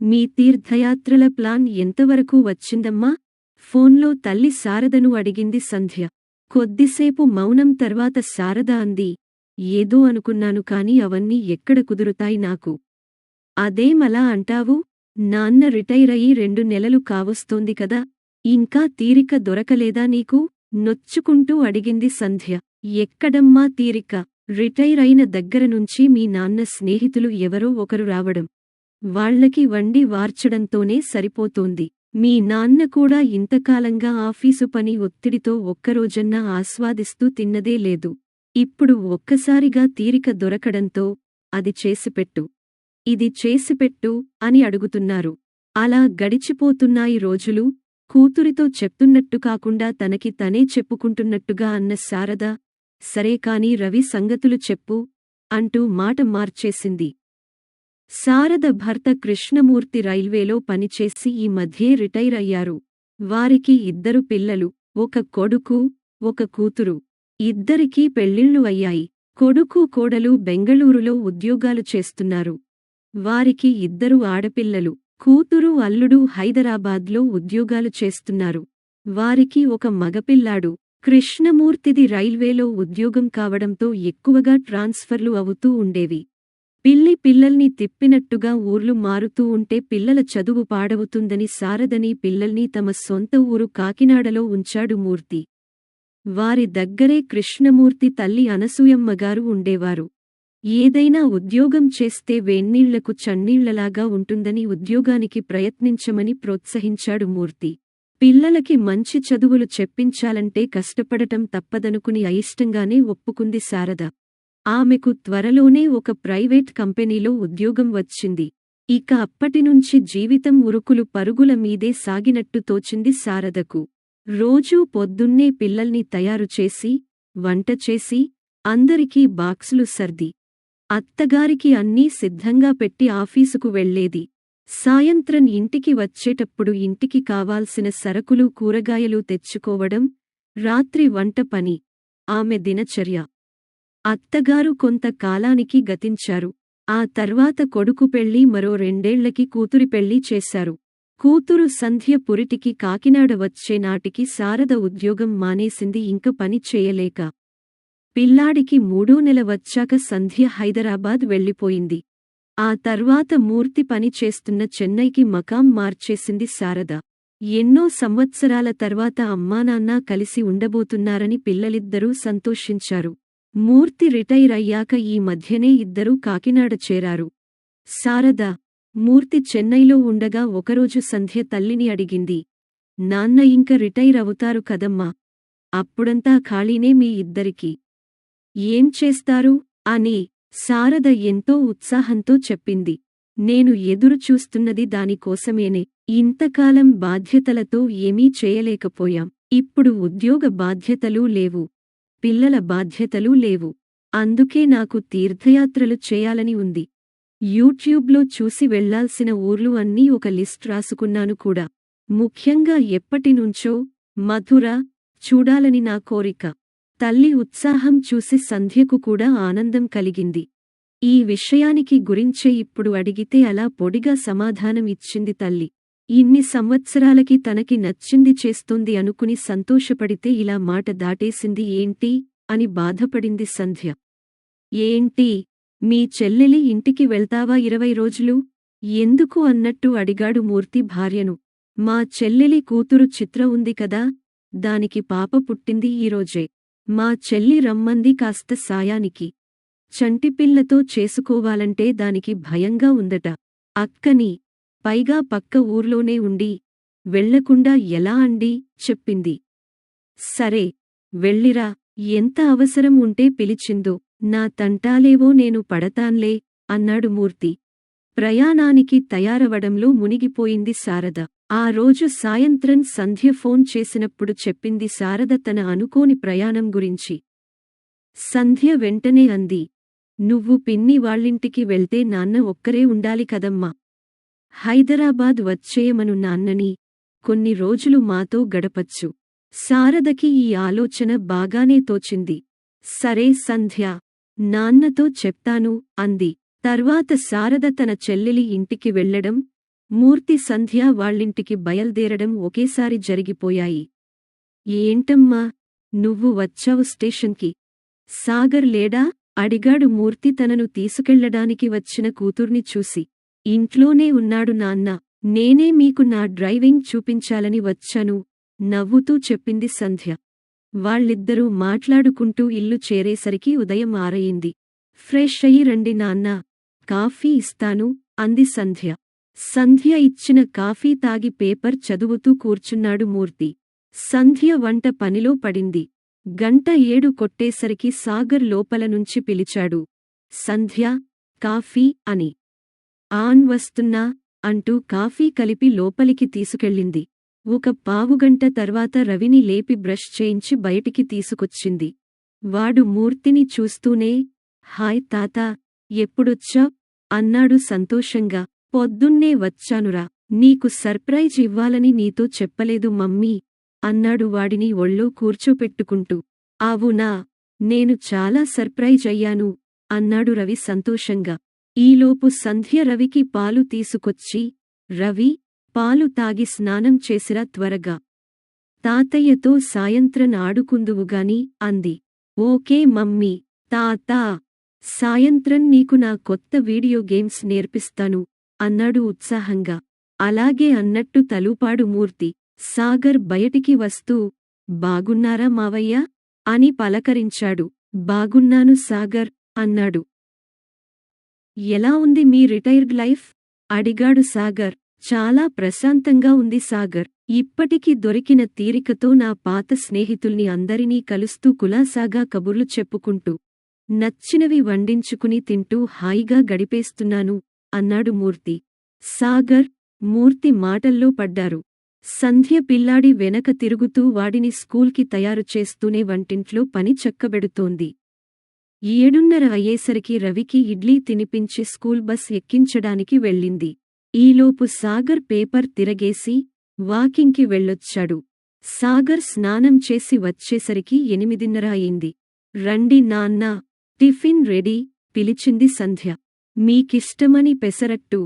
మీ తీర్థయాత్రల plan ఎంతవరకు వచ్చిందమ్మా? ఫోన్లో తల్లి శారదను అడిగింది సంధ్య. కొద్దిసేపు మౌనం తర్వాత శారద అంది, ఏదో అనుకున్నాను కాని అవన్నీ ఎక్కడ కుదురుతాయి నాకు. అదేమలా అంటావు? నాన్న రిటైరయి 2 నెలలు కావస్తోంది కదా, ఇంకా తీరిక దొరకలేదా నీకు? నొచ్చుకుంటూ అడిగింది సంధ్య. ఎక్కడమ్మా తీరిక? రిటైరైన దగ్గరనుంచి మీ నాన్న స్నేహితులు ఎవరో ఒకరు రావడం, వాళ్లకి వండి వార్చడంతోనే సరిపోతోంది. మీ నాన్న కూడా ఇంతకాలంగా ఆఫీసు పని ఒత్తిడితో ఒక్కరోజన్నా ఆస్వాదిస్తూ తిన్నదే లేదు. ఇప్పుడు ఒక్కసారిగా తీరిక దొరకడంతో అది చేసిపెట్టు, ఇది చేసిపెట్టు అని అడుగుతున్నారు. అలా గడిచిపోతున్నాయి రోజులు. కూతురితో చెప్తున్నట్టు కాకుండా తనకి తనే చెప్పుకుంటున్నట్టుగా అన్న శారద, సరే కాని రవి సంగతులు చెప్పు అంటూ మాట మార్చేసింది. శారద భర్త కృష్ణమూర్తి రైల్వేలో పనిచేసి ఈ మధ్యే రిటైర్ అయ్యారు. వారికి 2 పిల్లలు, ఒక కొడుకు, ఒక కూతురు. ఇద్దరికీ పెళ్ళిళ్ళు అయ్యాయి. కొడుకు కోడలు బెంగళూరులో ఉద్యోగాలు చేస్తున్నారు. వారికి 2 ఆడపిల్లలు. కూతురు అల్లుడు హైదరాబాద్లో ఉద్యోగాలు చేస్తున్నారు. వారికి ఒక మగపిల్లాడు. కృష్ణమూర్తిది రైల్వేలో ఉద్యోగం కావడంతో ఎక్కువగా ట్రాన్స్ఫర్లు అవుతూ ఉండేవి. పిల్లల్ని తిప్పినట్టుగా ఊర్లు మారుతూ ఉంటే పిల్లల చదువు పాడవుతుందని శారదని పిల్లల్ని తమ సొంత ఊరు కాకినాడలో ఉంచాడు మూర్తి. వారి దగ్గరే కృష్ణమూర్తి తల్లి అనసూయమ్మగారు ఉండేవారు. ఏదైనా ఉద్యోగం చేస్తే వేన్నీళ్లకు చన్నీళ్లలాగా ఉంటుందని ఉద్యోగానికి ప్రయత్నించమని ప్రోత్సహించాడు మూర్తి. పిల్లలకి మంచి చదువులు చెప్పించాలంటే కష్టపడటం తప్పదనుకుని అయిష్టంగానే ఒప్పుకుంది శారద. ఆమెకు త్వరలోనే ఒక ప్రైవేట్ కంపెనీలో ఉద్యోగం వచ్చింది. ఇక అప్పటినుంచి జీవితం ఉరుకులు పరుగుల మీదే సాగినట్టు తోచింది శారదకు. రోజూ పొద్దున్నే పిల్లల్ని తయారుచేసి, వంట చేసి, అందరికీ బాక్సులు సర్ది, అత్తగారికి అన్నీ సిద్ధంగా పెట్టి ఆఫీసుకు వెళ్లేది. సాయంత్రం ఇంటికి వచ్చేటప్పుడు ఇంటికి కావాల్సిన సరకులు కూరగాయలు తెచ్చుకోవడం, రాత్రి వంట పని ఆమె దినచర్య. అత్తగారు కొంత కాలానికి గతించారు. ఆ తర్వాత కొడుకు పెళ్లి, మరో 2 ఏళ్లకి కూతురి పెళ్లి చేశారు. కూతురు సంధ్య పురిటికి కాకినాడ వచ్చే నాటికి శారద ఉద్యోగం మానేసింది. ఇంక పని చేయలేక. పిల్లాడికి 3వ నెల వచ్చాక సంధ్య హైదరాబాద్ వెళ్లిపోయింది. ఆ తర్వాత మూర్తి పని చేస్తున్న చెన్నైకి మకాం మార్చేసింది శారద. ఎన్నో సంవత్సరాల తర్వాత అమ్మానాన్న కలిసి ఉండబోతున్నారని పిల్లలిద్దరూ సంతోషించారు. మూర్తి రిటైర్ అయ్యాక ఈ మధ్యనే ఇద్దరూ కాకినాడ చేరారు. శారద, మూర్తి చెన్నైలో ఉండగా ఒకరోజు సంధ్య తల్లిని అడిగింది, నాన్న ఇంక రిటైర్ అవుతారు కదమ్మా, అప్పుడంతా ఖాళీనే మీ ఇద్దరికీ. ఏం చేస్తారు అని. శారద ఎంతో ఉత్సాహంతో చెప్పింది, నేను ఎదురు చూస్తున్నది దానికోసమేనే. ఇంతకాలం బాధ్యతలతో ఏమీ చేయలేకపోయాం. ఇప్పుడు ఉద్యోగ బాధ్యతలూ లేవు, పిల్లల బాధ్యతలూ లేవు. అందుకే నాకు తీర్థయాత్రలు చేయాలని ఉంది. యూట్యూబ్లో చూసి వెళ్లాల్సిన ఊర్లు అన్నీ ఒక లిస్ట్ రాసుకున్నాను కూడా. ముఖ్యంగా ఎప్పటినుంచో మథుర చూడాలని నా కోరిక. తల్లి ఉత్సాహం చూసి సంధ్యకు కూడా ఆనందం కలిగింది. ఈ విషయానికి గురించే ఇప్పుడు అడిగితే అలా పొడిగా సమాధానం ఇచ్చింది తల్లి. ఇన్ని సంవత్సరాలకి తనకి నచ్చింది చేస్తోంది అనుకుని సంతోషపడితే ఇలా మాట దాటేసింది ఏంటి అని బాధపడింది సంధ్య. ఏంటి, మీ చెల్లెలి ఇంటికి వెళ్తావా 20 రోజులు? ఎందుకు అన్నట్టు అడిగాడు మూర్తి భార్యను. మా చెల్లెలి కూతురు చిత్ర ఉంది కదా, దానికి పాప పుట్టింది ఈరోజే. మా చెల్లి రమ్మంది కాస్త సాయానికి. చంటిపిల్లతో చేసుకోవాలంటే దానికి భయంగా ఉందట. అక్కని, పైగా పక్క ఊర్లోనే ఉండి వెళ్లకుండా ఎలా అండి చెప్పింది. సరే వెళ్ళిరా, ఎంత అవసరం ఉంటే పిలిచిందో. నా తంటాలేవో నేను పడతాన్లే అన్నాడు మూర్తి. ప్రయాణానికి తయారవడంలో మునిగిపోయింది శారద. ఆ రోజు సాయంత్రం సంధ్య ఫోన్ చేసినప్పుడు చెప్పింది శారద తన అనుకోని ప్రయాణం గురించి. సంధ్య వెంటనే అంది, నువ్వు పిన్ని వాళ్ళింటికి వెళ్తే నాన్న ఒక్కరే ఉండాలి కదమ్మా. హైదరాబాద్ వచ్చేయమను నాన్నని, కొన్ని రోజులు మాతో గడపచ్చు. శారదకి ఈ ఆలోచన బాగానే తోచింది. సరే సంధ్య, నాన్నతో చెప్తాను అంది. తర్వాత శారద తన చెల్లెలి ఇంటికి వెళ్లడం, మూర్తి సంధ్య వాళ్ళింటికి బయల్దేరడం ఒకేసారి జరిగిపోయాయి. ఏంటమ్మా, నువ్వు వచ్చావు స్టేషన్కి? సాగర్ లేడా? అడిగాడు మూర్తి తనను తీసుకెళ్లడానికి వచ్చిన కూతుర్ని చూసి. ఇంట్లోనే ఉన్నాడు నాన్న. నేనే మీకు నా డ్రైవింగ్ చూపించాలని వచ్చాను నవ్వుతూ చెప్పింది సంధ్య. వాళ్ళిద్దరూ మాట్లాడుకుంటూ ఇల్లు చేరేసరికి ఉదయం 6 అయింది. ఫ్రెష్ అయి రండి నాన్నా, కాఫీ ఇస్తాను అంది సంధ్య. సంధ్య ఇచ్చిన కాఫీ తాగి పేపర్ చదువుతూ కూర్చున్నాడు మూర్తి. సంధ్య వంట పనిలో పడింది. 7 కొట్టేసరికి సాగర్ లోపల నుంచి పిలిచాడు. సంధ్య, కాఫీ అని. ఆన్ వస్తున్నా అంటూ కాఫీ కలిపి లోపలికి తీసుకెళ్ళింది. ఒక పావుగంట తర్వాత రవిని లేపి బ్రష్ చేయించి బయటికి తీసుకొచ్చింది. వాడు మూర్తిని చూస్తూనే, హాయ్ తాతా, ఎప్పుడొచ్చావ్? అన్నాడు సంతోషంగా. పొద్దున్నే వచ్చానురా. నీకు సర్ప్రైజ్ ఇవ్వాలని నీతో చెప్పలేదు మమ్మీ అన్నాడు వాడిని ఒళ్ళో కూర్చోపెట్టుకుంటూ. అవునా, నేను చాలా సర్ప్రైజ్ అయ్యాను అన్నాడు రవి సంతోషంగా. ఈలోపు సంధ్య రవికి పాలు తీసుకొచ్చి, రవి, పాలు తాగి స్నానం చేసిరా త్వరగా. తాతయ్యతో సాయంత్రం ఆడుకుందువుగాని అంది. Okay mummy. తాతా, సాయంత్రం నీకు నా కొత్త వీడియో గేమ్స్ నేర్పిస్తాను అన్నాడు ఉత్సాహంగా. అలాగే అన్నట్టు తలూపాడు మూర్తి. సాగర్ బయటికి వస్తూ, బాగున్నారా మావయ్యా అని పలకరించాడు. బాగున్నాను సాగర్ అన్నాడు. ఎలా ఉంది మీ రిటైర్డ్ లైఫ్ అడిగాడు సాగర్. చాలా ప్రశాంతంగా ఉంది సాగర్. ఇప్పటికి దొరికిన తీరికతో నా పాత స్నేహితుల్ని అందరినీ కలుస్తూ కులాసాగా కబుర్లు చెప్పుకుంటూ, నచ్చినవి వండించుకుని తింటూ హాయిగా గడిపేస్తున్నాను అన్నాడు మూర్తి. సాగర్, మూర్తి మాటల్లో పడ్డారు. సంధ్య పిల్లాడి వెనక తిరుగుతూ వాడిని స్కూల్కి తయారు చేస్తూనే వంటింట్లో పని చక్కబెడుతోంది. 7:30 అయ్యేసరికి రవికి ఇడ్లీ తినిపించి స్కూల్ బస్ ఎక్కించడానికి వెళ్ళింది. ఈలోపు సాగర్ పేపర్ తిరగేసి వాకింగ్కి వెళ్ళొచ్చాడు. సాగర్ స్నానం చేసి వచ్చేసరికి 8:30 అయింది. రండి నాన్నా, టిఫిన్ రెడీ పిలిచింది సంధ్య. మీకిష్టమని పెసరట్టు,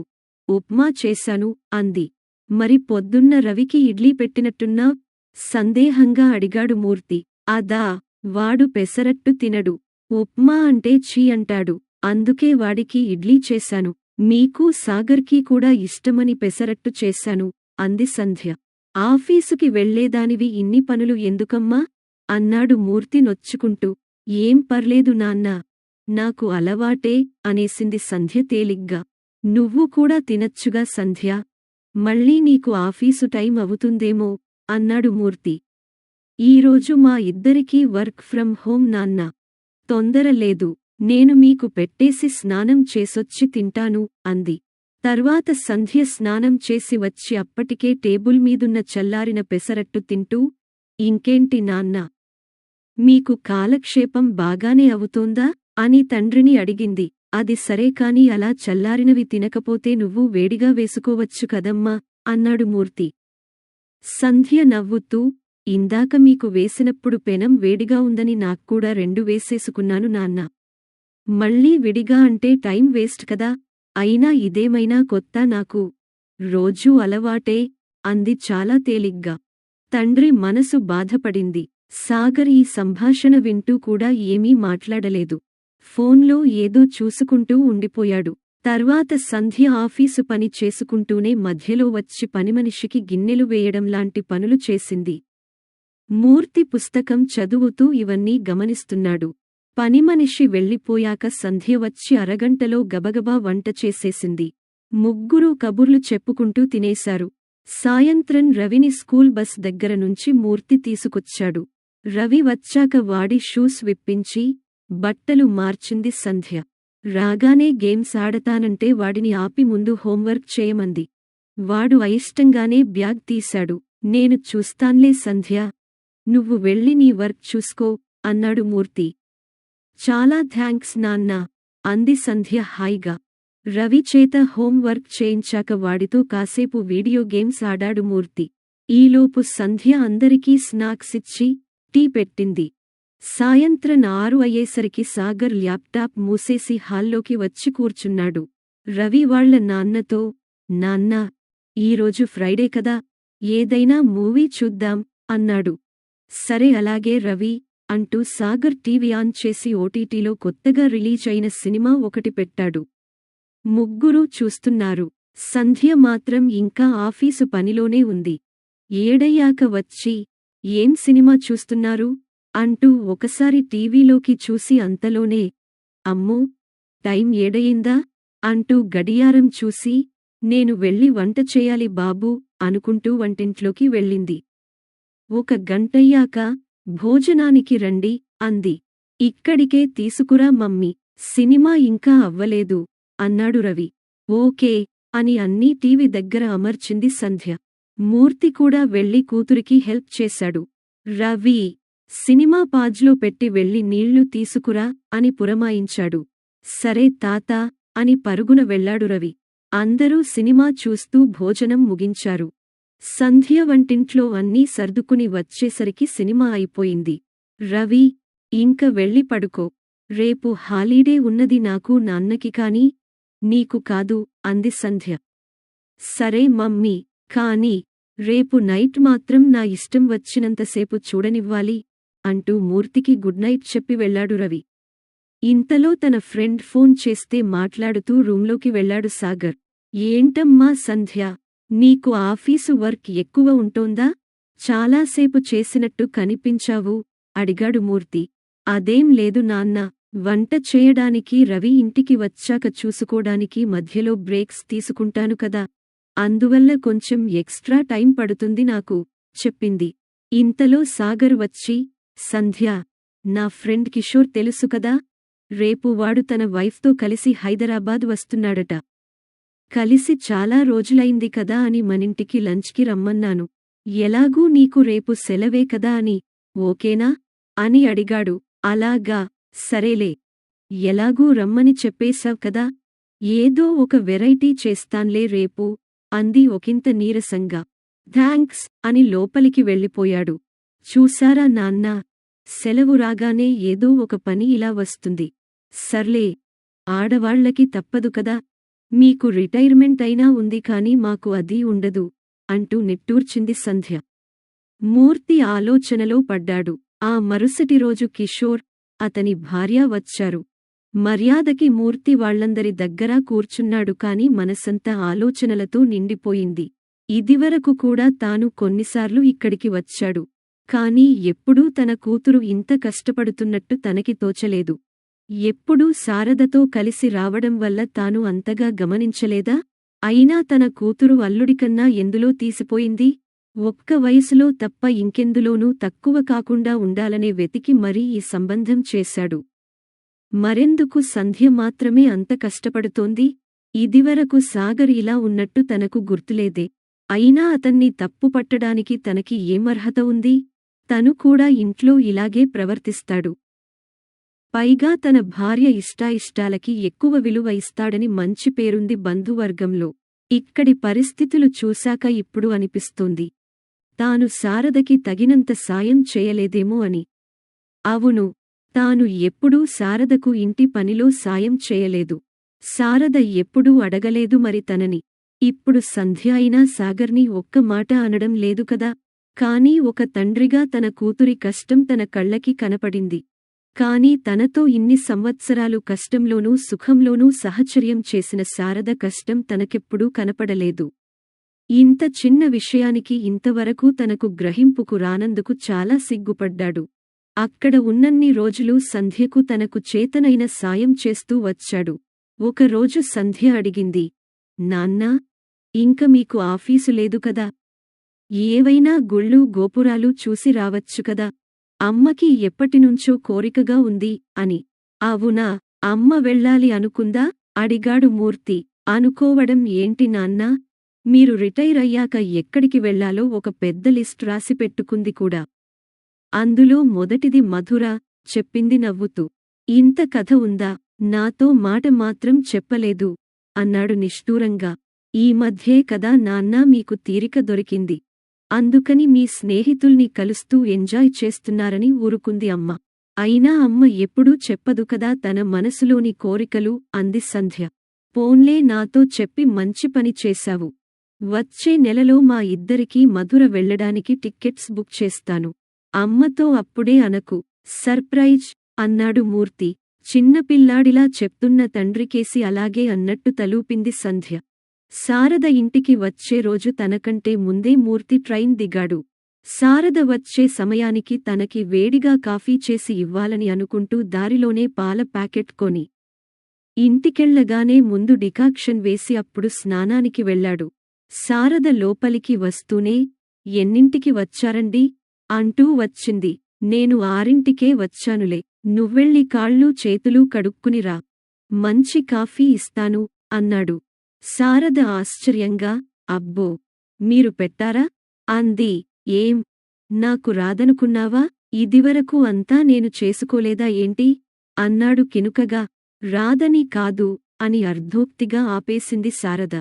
ఉప్మా చేశాను అంది. మరి పొద్దున్న రవికి ఇడ్లీ పెట్టినట్టున్నా సందేహంగా అడిగాడు మూర్తి. అదా, వాడు పెసరట్టు తినడు. ఉప్మా అంటే ఛీ అంటాడు. అందుకే వాడికి ఇడ్లీ చేశాను. మీకు సాగర్కి కూడా ఇష్టమని పెసరట్టు చేశాను అంది సంధ్య. ఆఫీసుకి వెళ్లేదానివి ఇన్ని పనులు ఎందుకమ్మా అన్నాడు మూర్తి నొచ్చుకుంటూ. ఏం పర్లేదు నాన్నా, నాకు అలవాటే అనేసింది సంధ్య తేలిగ్గా. నువ్వు కూడా తినచ్చుగా సంధ్యా, మళ్ళీ నీకు ఆఫీసు టైం అవుతుందేమో అన్నాడు మూర్తి. ఈరోజు మా ఇద్దరికీ వర్క్ ఫ్రం హోం నాన్నా, తొందర లేదు, నేను మీకు పెట్టేసి స్నానం చేసొచ్చి తింటాను అంది. తర్వాత సంధ్య స్నానం చేసి వచ్చి అప్పటికే టేబుల్ మీదున్న చల్లారిన పెసరట్టు తింటూ, ఇంకేంటి నాన్నా, మీకు కాలక్షేపం బాగానే అవుతోందా అని తండ్రిని అడిగింది. అది సరే కాని అలా చల్లారినవి తినకపోతే నువ్వు వేడిగా వేసుకోవచ్చు కదమ్మా అన్నాడు మూర్తి. సంధ్య నవ్వుతూ, ఇందాక మీకు వేసినప్పుడు పెనం వేడిగా ఉందని నాక్కూడా 2 వేసేసుకున్నాను నాన్నా. మళ్ళీ విడిగా అంటే టైం వేస్ట్ కదా, అయినా ఇదేమైనా కొత్త నాకు, రోజూ అలవాటే అంది చాలా తేలిగ్గా. తండ్రి మనసు బాధపడింది. సాగర్ ఈ సంభాషణ వింటూ కూడా ఏమీ మాట్లాడలేదు. ఫోన్లో ఏదో చూసుకుంటూ ఉండిపోయాడు. తర్వాత సంధ్య ఆఫీసు పని చేసుకుంటూనే మధ్యలో వచ్చి పనిమనిషికి గిన్నెలు వేయడంలాంటి పనులు చేసింది. మూర్తి పుస్తకం చదువుతూ ఇవన్నీ గమనిస్తున్నాడు. పనిమనిషి వెళ్ళిపోయాక సంధ్య వచ్చి అరగంటలో గబగబా వంట చేసేసింది. ముగ్గురూ కబుర్లు చెప్పుకుంటూ తినేశారు. సాయంత్రం రవిని స్కూల్ బస్ దగ్గర నుంచి మూర్తి తీసుకొచ్చాడు. రవి వచ్చాక వాడి షూస్ విప్పించి బట్టలు మార్చింది సంధ్య. రాగానే గేమ్స్ ఆడతానంటే వాడిని ఆపి ముందు హోంవర్క్ చేయమంది. వాడు అయిష్టంగానే బ్యాగ్ తీశాడు. నేను చూస్తాన్లే సంధ్య, నువ్వు వెళ్ళి నీ వర్క్ చూసుకో అన్నాడు మూర్తి. చాలా థ్యాంక్స్ నాన్నా అంది సంధ్య హాయిగా. రవి చేత హోంవర్క్ చేయించాక వాడితో కాసేపు వీడియో గేమ్స్ ఆడాడు మూర్తి. ఈలోపు సంధ్య అందరికీ స్నాక్స్ ఇచ్చి టీ పెట్టింది. సాయంత్రం 6 అయ్యేసరికి సాగర్ ల్యాప్టాప్ మూసేసి హాల్లోకి వచ్చి కూర్చున్నాడు. రవి వాళ్ల నాన్నతో, నాన్నా, ఈరోజు ఫ్రైడే కదా, ఏదైనా మూవీ చూద్దాం అన్నాడు. సరే అలాగే రవి అంటూ సాగర్ టీవీ ఆన్ చేసి ఓటీటీలో కొత్తగా రిలీజ్ అయిన సినిమా ఒకటి పెట్టాడు. ముగ్గురూ చూస్తున్నారు. సంధ్య మాత్రం ఇంకా ఆఫీసు పనిలోనే ఉంది. ఏడయ్యాక వచ్చి, ఏం సినిమా చూస్తున్నారు అంటూ ఒకసారి టీవీలోకి చూసి అంతలోనే, అమ్మో, టైం ఏడయిందా అంటూ గడియారం చూసి, నేను వెళ్ళి వంట చేయాలి బాబూ అనుకుంటూ వంటింట్లోకి వెళ్ళింది. ఒక గంటయ్యాక భోజనానికి రండి అంది. ఇక్కడికే తీసుకురా మమ్మీ, సినిమా ఇంకా అవ్వలేదు అన్నాడు రవి. ఓకే అని అన్నీ టీవీ దగ్గర అమర్చింది సంధ్య. మూర్తి కూడా వెళ్ళి కూతురికి హెల్ప్ చేశాడు. రవి, సినిమా పాజ్లో పెట్టి వెళ్ళి నీళ్లు తీసుకురా అని పురమాయించాడు. సరే తాతా అని పరుగున వెళ్ళాడు రవి. అందరూ సినిమా చూస్తూ భోజనం ముగించారు. సంధ్య వంటింట్లో అన్నీ సర్దుకుని వచ్చేసరికి సినిమా అయిపోయింది. రవి, ఇంక వెళ్ళి పడుకో, రేపు హాలీడే ఉన్నది నాకు నాన్నకి కానీ నీకు కాదు అంది సంధ్య. సరే మమ్మీ, కానీ రేపు నైట్ మాత్రం నా ఇష్టం వచ్చినంతసేపు చూడనివ్వాలి అంటూ మూర్తికి గుడ్ నైట్ చెప్పి వెళ్ళాడు రవి. ఇంతలో తన ఫ్రెండ్ ఫోన్ చేస్తే మాట్లాడుతూ రూంలోకి వెళ్ళాడు సాగర్. ఏంటమ్మా సంధ్య, నీకు ఆఫీసు వర్క్ ఎక్కువ ఉంటోందా? చాలాసేపు చేసినట్టు కనిపించావు అడిగాడు మూర్తి. అదేం లేదు నాన్నా, వంట చేయడానికి రవి ఇంటికి వచ్చాక చూసుకోడానికి మధ్యలో బ్రేక్స్ తీసుకుంటాను కదా, అందువల్ల కొంచెం ఎక్స్ట్రా టైం పడుతుంది నాకు చెప్పింది. ఇంతలో సాగర్ వచ్చి, సంధ్య, నా ఫ్రెండ్ కిషోర్ తెలుసు కదా, రేపు వాడు తన వైఫ్తో కలిసి హైదరాబాద్ వస్తున్నాడట. కలిసి చాలా రోజులైంది కదా అని మనింటికి లంచ్కి రమ్మన్నాను. ఎలాగూ నీకు రేపు సెలవే కదా అని, ఓకేనా అని అడిగాడు. అలాగా, సరేలే, ఎలాగూ రమ్మని చెప్పేశావ్ కదా, ఏదో ఒక వెరైటీ చేస్తాన్లే రేపు అంది ఒకింత నీరసంగా. థాంక్స్ అని లోపలికి వెళ్ళిపోయాడు. చూశారా నాన్నా, సెలవు రాగానే ఏదో ఒక పని ఇలా వస్తుంది. సర్లే, ఆడవాళ్లకి తప్పదు కదా, మీకు రిటైర్మెంట్ అయినా ఉంది కాని మాకు అదీ ఉండదు అంటూ నిట్టూర్చింది సంధ్య. మూర్తి ఆలోచనలో పడ్డాడు. ఆ మరుసటి రోజు కిషోర్, అతని భార్య వచ్చారు. మర్యాదకి మూర్తి వాళ్లందరి దగ్గరా కూర్చున్నాడు కాని మనసంతా ఆలోచనలతో నిండిపోయింది. ఇదివరకు కూడా తాను కొన్నిసార్లు ఇక్కడికి వచ్చాడు. కాని ఎప్పుడూ తన కూతురు ఇంత కష్టపడుతున్నట్టు తనకి తోచలేదు. ఎప్పుడూ శారదతో కలిసి రావడం వల్ల తాను అంతగా గమనించలేదా? అయినా తన కూతురు అల్లుడికన్నా ఎందులో తీసిపోయింది? ఒక్క వయసులో తప్ప ఇంకెందులోనూ తక్కువ కాకుండా ఉండాలనే వెతికి మరీ ఈ సంబంధం చేశాడు. మరెందుకు సంధ్య మాత్రమే అంత కష్టపడుతోంది? ఇదివరకు సాగర్ ఇలా ఉన్నట్టు తనకు గుర్తులేదే. అయినా అతన్ని తప్పుపట్టడానికి తనకి ఏమర్హత ఉంది? తను కూడా ఇంట్లో ఇలాగే ప్రవర్తిస్తాడు. పైగా తన భార్య ఇష్టాయిష్టాలకి ఎక్కువ విలువ ఇస్తాడని మంచి పేరుంది బంధువర్గంలో. ఇక్కడి పరిస్థితులు చూశాక ఇప్పుడు అనిపిస్తోంది, తాను శారదకి తగినంత సాయం చేయలేదేమో అని. అవును, తాను ఎప్పుడూ శారదకు ఇంటి పనిలో సాయం చేయలేదు. శారద ఎప్పుడూ అడగలేదు మరి తనని. ఇప్పుడు సంధ్య అయినా సాగర్ని ఒక్క మాట అనడం లేదు కదా. కానీ ఒక తండ్రిగా తన కూతురి కష్టం తన కళ్ళకి కనపడింది. కాని తనతో ఇన్ని సంవత్సరాలు కష్టంలోనూ సుఖంలోనూ సహచర్యం చేసిన శారద కష్టం తనకెప్పుడూ కనపడలేదు. ఇంత చిన్న విషయానికి ఇంతవరకు తనకు గ్రహింపుకు రానందుకు చాలా సిగ్గుపడ్డాడు. అక్కడ ఉన్నన్ని రోజులు సంధ్యకు తనకు చేతనైన సాయం చేస్తూ వచ్చాడు. ఒకరోజు సంధ్య అడిగింది, నాన్నా, ఇంక మీకు ఆఫీసు లేదు కదా, ఏవైనా గుళ్ళు గోపురాలు చూసి రావచ్చు కదా, అమ్మకి ఎప్పటినుంచో కోరికగా ఉంది అని. అవునా, అమ్మ వెళ్ళాలి అనుకుందా అడిగాడు మూర్తి. అనుకోవడం ఏంటి నాన్నా, మీరు రిటైర్ అయ్యాక ఎక్కడికి వెళ్లాలో ఒక పెద్ద లిస్ట్ రాసి పెట్టుకుంది కూడా. అందులో మొదటిది మధుర చెప్పింది నవ్వుతూ. ఇంత కథ ఉందా, నాతో మాట మాత్రం చెప్పలేదు అన్నాడు నిష్ఠూరంగా. ఈ మధ్యే కదా నాన్నా మీకు తీరిక దొరికింది, అందుకని మీ స్నేహితుల్ని కలుస్తూ ఎంజాయ్ చేస్తున్నారని ఊరుకుంది అమ్మ. అయినా అమ్మ ఎప్పుడూ చెప్పదు కదా తన మనసులోని కోరికలు అంది సంధ్య. పోన్లే, నాతో చెప్పి మంచి పని చేశావు. వచ్చే నెలలో మా ఇద్దరికీ మధుర వెళ్ళడానికి టిక్కెట్స్ బుక్ చేస్తాను. అమ్మతో అప్పుడే అనకు. సర్ప్రైజ్! అన్నాడు మూర్తి. చిన్నపిల్లాడిలా చెప్తున్న తండ్రికేసి అలాగే అన్నట్టు తలూపింది సంధ్య. శారద ఇంటికి వచ్చే రోజు తనకంటే ముందే మూర్తి ట్రైన్ దిగాడు. శారద వచ్చే సమయానికి తనకి వేడిగా కాఫీ చేసి ఇవ్వాలని అనుకుంటూ దారిలోనే పాల ప్యాకెట్ కొని ఇంటికెళ్లగానే ముందు డికాక్షన్ వేసి అప్పుడు స్నానానికి వెళ్ళాడు. శారద లోపలికి వస్తూనే ఎన్నింటికి వచ్చారండీ? అంటూ వచ్చింది. నేను 6ంటికే వచ్చానులే. నువ్వెళ్ళి కాళ్ళూ చేతులూ కడుక్కునిరా. మంచి కాఫీ ఇస్తాను అన్నాడు. శారద ఆశ్చర్యంగా అబ్బో! మీరు పెట్టారా? అంది. ఏం? నాకు రాదనుకున్నావా? ఇదివరకు అంతా నేను చేసుకోలేదా ఏంటి? అన్నాడు కినుకగా. రాదని కాదు అని అర్ధోక్తిగా ఆపేసింది శారద.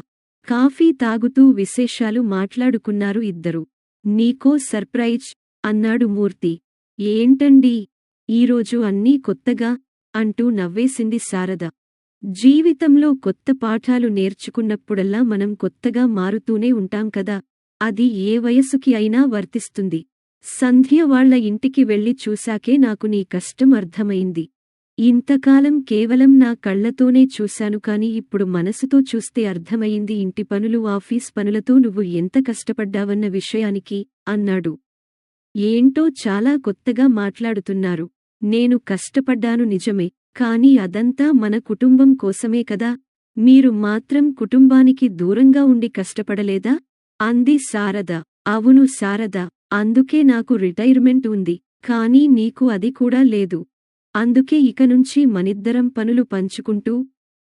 కాఫీ తాగుతూ విశేషాలు మాట్లాడుకున్నారు ఇద్దరు. నీకో సర్ప్రైజ్ అన్నాడు మూర్తి. ఏంటండీ? ఈరోజు అన్నీ కొత్తగా అంటూ నవ్వేసింది శారద. జీవితంలో కొత్త పాఠాలు నేర్చుకున్నప్పుడల్లా మనం కొత్తగా మారుతూనే ఉంటాం కదా. అది ఏ వయసుకి అయినా వర్తిస్తుంది. సంధ్య వాళ్ళ ఇంటికి వెళ్ళి చూశాకే నాకు నీ కష్టం అర్థమైంది. ఇంతకాలం కేవలం నా కళ్లతోనే చూశాను కాని ఇప్పుడు మనసుతో చూస్తే అర్థమయింది ఇంటి పనులు ఆఫీస్ పనులతో నువ్వు ఎంత కష్టపడ్డావన్న విషయానికి అన్నాడు. ఏంటో చాలా కొత్తగా మాట్లాడుతున్నారు. నేను కష్టపడ్డాను నిజమే, కానీ అదంతా మన కుటుంబం కోసమే కదా. మీరు మాత్రం కుటుంబానికి దూరంగా ఉండి కష్టపడలేదా? అంది శారద. అవును శారద, అందుకే నాకు రిటైర్మెంట్ ఉంది. కానీ నీకు అది కూడా లేదు. అందుకే ఇకనుంచి మనిద్దరం పనులు పంచుకుంటూ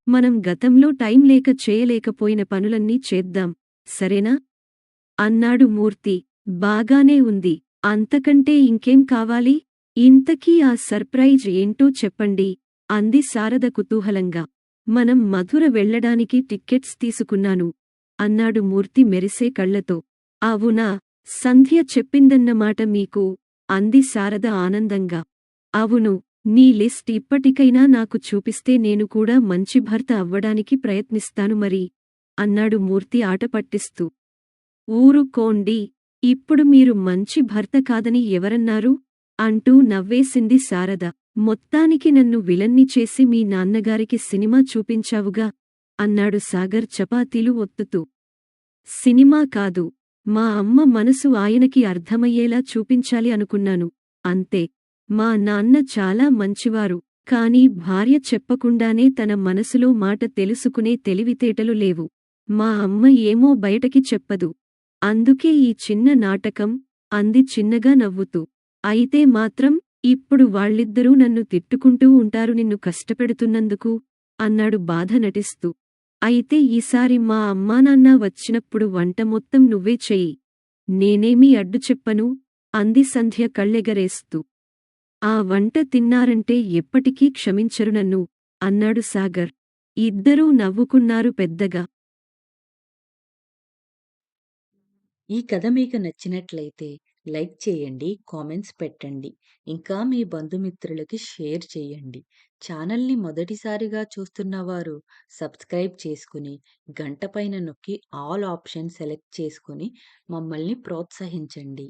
మనం గతంలో టైం లేక చేయలేకపోయిన పనులన్నీ చేద్దాం, సరేనా? అన్నాడు మూర్తి. బాగానే ఉంది. అంతకంటే ఇంకేం కావాలి? ఇంతకీ ఆ సర్ప్రైజ్ ఏంటో చెప్పండి అంది శారద కుతూహలంగా. మనం మధుర వెళ్ళడానికి టిక్కెట్స్ తీసుకున్నాను అన్నాడు మూర్తి మెరిసే కళ్లతో. అవునా? సంధ్య చెప్పిందన్నమాట మీకు అంది శారద ఆనందంగా. అవును. నీ లిస్ట్ ఇప్పటికైనా నాకు చూపిస్తే నేను కూడా మంచి భర్త అవ్వడానికి ప్రయత్నిస్తాను మరి అన్నాడు మూర్తి ఆట పట్టిస్తూ. ఊరుకోండి. ఇప్పుడు మీరు మంచి భర్త కాదని ఎవరన్నారు? అంటూ నవ్వేసింది శారద. మొత్తానికి నన్ను విలన్ని చేసి మీ నాన్నగారికి సినిమా చూపించావుగా అన్నాడు సాగర్ చపాతీలు ఒత్తుతూ. సినిమా కాదు. మా అమ్మ మనసు ఆయనకి అర్థమయ్యేలా చూపించాలి అనుకున్నాను. అంతే. మా నాన్న చాలా మంచివారు. కాని భార్య చెప్పకుండానే తన మనసులో మాట తెలుసుకునే తెలివితేటలు లేవు. మా అమ్మ ఏమో బయటకి చెప్పదు. అందుకే ఈ చిన్న నాటకం అంది చిన్నగా నవ్వుతూ. అయితే మాత్రం ఇప్పుడు వాళ్ళిద్దరూ నన్ను తిట్టుకుంటూ ఉంటారు నిన్ను కష్టపెడుతున్నందుకు అన్నాడు బాధ నటిస్తూ. అయితే ఈసారి మా అమ్మానాన్న వచ్చినప్పుడు వంట మొత్తం నువ్వే చెయ్యి. నేనేమీ అడ్డు చెప్పను అంది సంధ్య కళ్ళెగరేస్తూ. ఆ వంట తిన్నారంటే ఎప్పటికీ క్షమించరు నన్ను అన్నాడు సాగర్. ఇద్దరూ నవ్వుకున్నారు పెద్దగా. ఈ కథ మీకు నచ్చినట్లయితే లైక్ చేయండి, కామెంట్స్ పెట్టండి. ఇంకా మీ బంధుమిత్రులకి షేర్ చేయండి. ఛానల్‌ని మొదటిసారిగా చూస్తున్నవారు సబ్స్క్రైబ్ చేసుకుని, గంట పైన నొక్కి ఆల్ ఆప్షన్ సెలెక్ట్ చేసుకొని మమ్మల్ని ప్రోత్సహించండి.